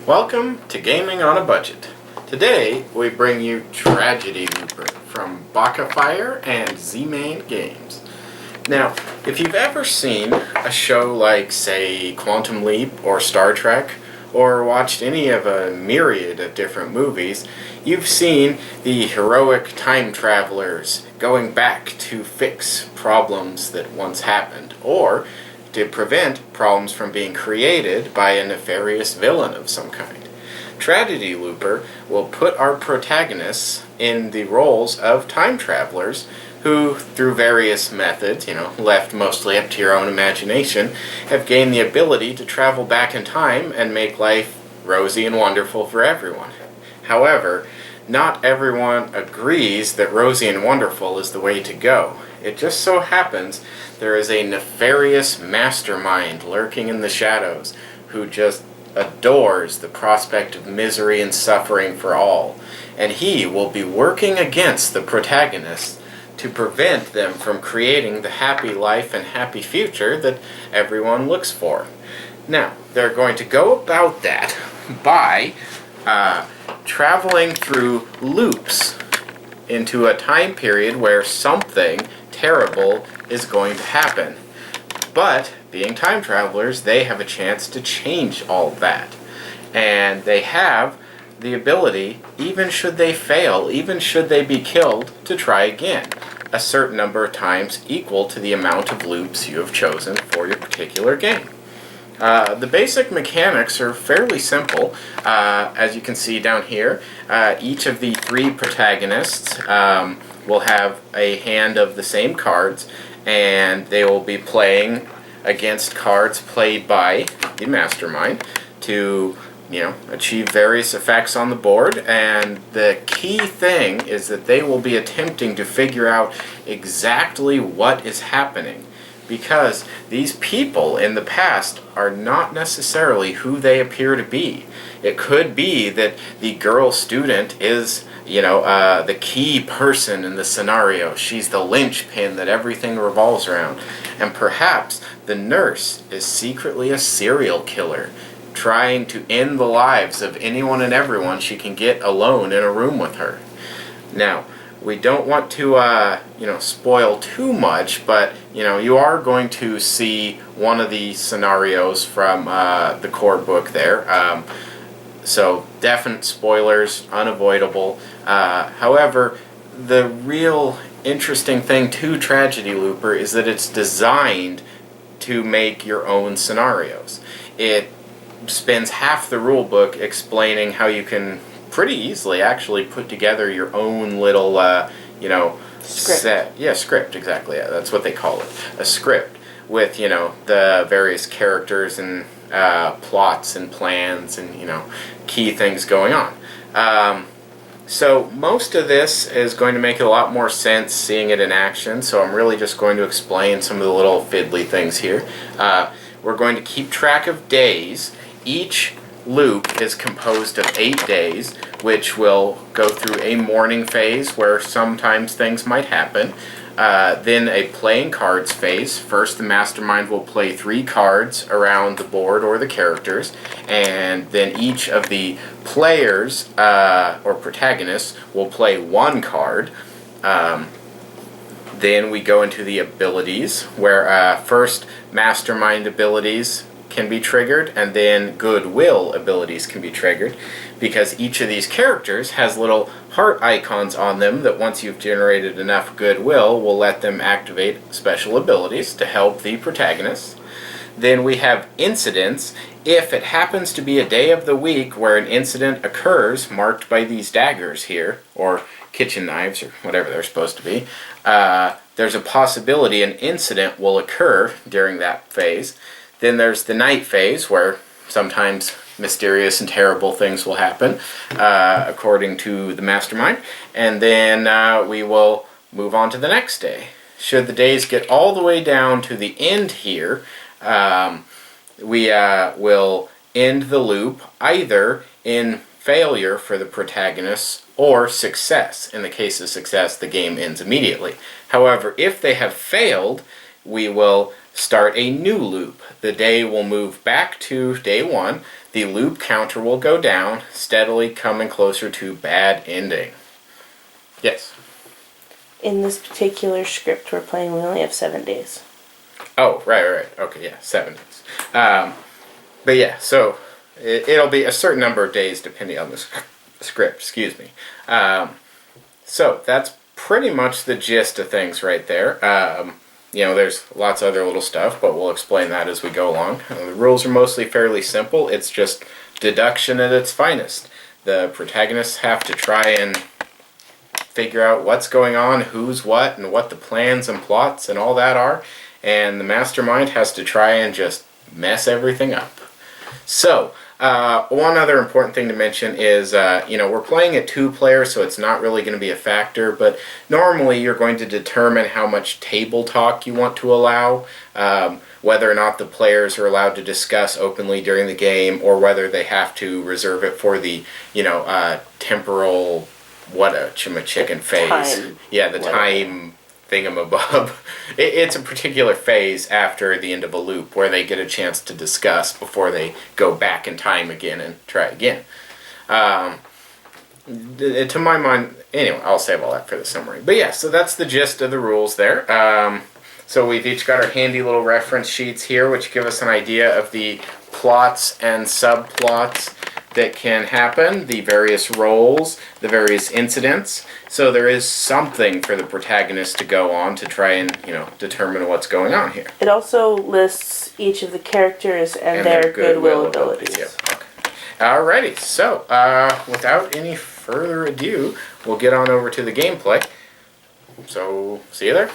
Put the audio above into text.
Welcome to Gaming on a Budget. Today we bring you Tragedy Looper from Bakafire and Z-Man Games. Now, if you've ever seen a show like, say, Quantum Leap or Star Trek, or watched any of a myriad of different movies, you've seen the heroic time travelers going back to fix problems that once happened, or to prevent problems from being created by a nefarious villain of some kind. Tragedy Looper will put our protagonists in the roles of time travelers who, through various methods, left mostly up to your own imagination, have gained the ability to travel back in time and make life rosy and wonderful for everyone. However, not everyone agrees that rosy and wonderful is the way to go. It just so happens there is a nefarious mastermind lurking in the shadows who just adores the prospect of misery and suffering for all, and he will be working against the protagonists to prevent them from creating the happy life and happy future that everyone looks for. Now, they're going to go about that by traveling through loops into a time period where something terrible is going to happen. But, being time travelers, they have a chance to change all that. And they have the ability, even should they fail, even should they be killed, to try again, a certain number of times equal to the amount of loops you have chosen for your particular game. The basic mechanics are fairly simple. As you can see down here, each of the three protagonists will have a hand of the same cards, and they will be playing against cards played by the mastermind to achieve various effects on the board. And the key thing is that they will be attempting to figure out exactly what is happening, because these people in the past are not necessarily who they appear to be. It could be that the girl student is, the key person in the scenario. She's the linchpin that everything revolves around. And perhaps the nurse is secretly a serial killer, trying to end the lives of anyone and everyone she can get alone in a room with her. Now, we don't want to, spoil too much, but, you are going to see one of the scenarios from the core book there. So, definite spoilers, unavoidable. However, the real interesting thing to Tragedy Looper is that it's designed to make your own scenarios. It spends half the rule book explaining how you can pretty easily actually put together your own little, script. Script, exactly. Yeah, that's what they call it. A script with, the various characters and plots and plans and, key things going on. So most of this is going to make a lot more sense seeing it in action, so I'm really just going to explain some of the little fiddly things here. We're going to keep track of days. Each loop is composed of 8 days, which will go through a morning phase where sometimes things might happen. Then a playing cards phase. First, the mastermind will play 3 cards around the board or the characters, and then each of the players or protagonists will play 1 card. Then we go into the abilities, where first mastermind abilities can be triggered, and then goodwill abilities can be triggered, because each of these characters has little heart icons on them that once you've generated enough goodwill will let them activate special abilities to help the protagonists. Then we have incidents. If it happens to be a day of the week where an incident occurs, marked by these daggers here, or kitchen knives, or whatever they're supposed to be, there's a possibility an incident will occur during that phase. Then there's the night phase, where sometimes mysterious and terrible things will happen, according to the mastermind. And then we will move on to the next day. Should the days get all the way down to the end here, we will end the loop either in failure for the protagonists or success. In the case of success, the game ends immediately. However, if they have failed, we will start a new loop. The day will move back to day 1. The loop counter will go down, steadily coming closer to bad ending. Yes? In this particular script we're playing, we only have 7 days. Oh, right. Okay, yeah, 7 days. But yeah, so it'll be a certain number of days depending on the script, excuse me. So that's pretty much the gist of things right there. There's lots of other little stuff, but we'll explain that as we go along. The rules are mostly fairly simple. It's just deduction at its finest. The protagonists have to try and figure out what's going on, who's what, and what the plans and plots and all that are. And the mastermind has to try and just mess everything up. So, one other important thing to mention is, we're playing at 2 players, so it's not really going to be a factor, but normally you're going to determine how much table talk you want to allow, whether or not the players are allowed to discuss openly during the game, or whether they have to reserve it for the, temporal, chicken phase. Time. Yeah, the time thingamabob. It's a particular phase after the end of a loop where they get a chance to discuss before they go back in time again and try again. To my mind, anyway, I'll save all that for the summary. But yeah, so that's the gist of the rules there. So we've each got our handy little reference sheets here, which give us an idea of the plots and subplots that can happen, the various roles, the various incidents. So there is something for the protagonist to go on to try and, determine what's going on here. It also lists each of the characters and their goodwill abilities. Yep. Okay. Alrighty, so without any further ado, we'll get on over to the gameplay. So, see you there.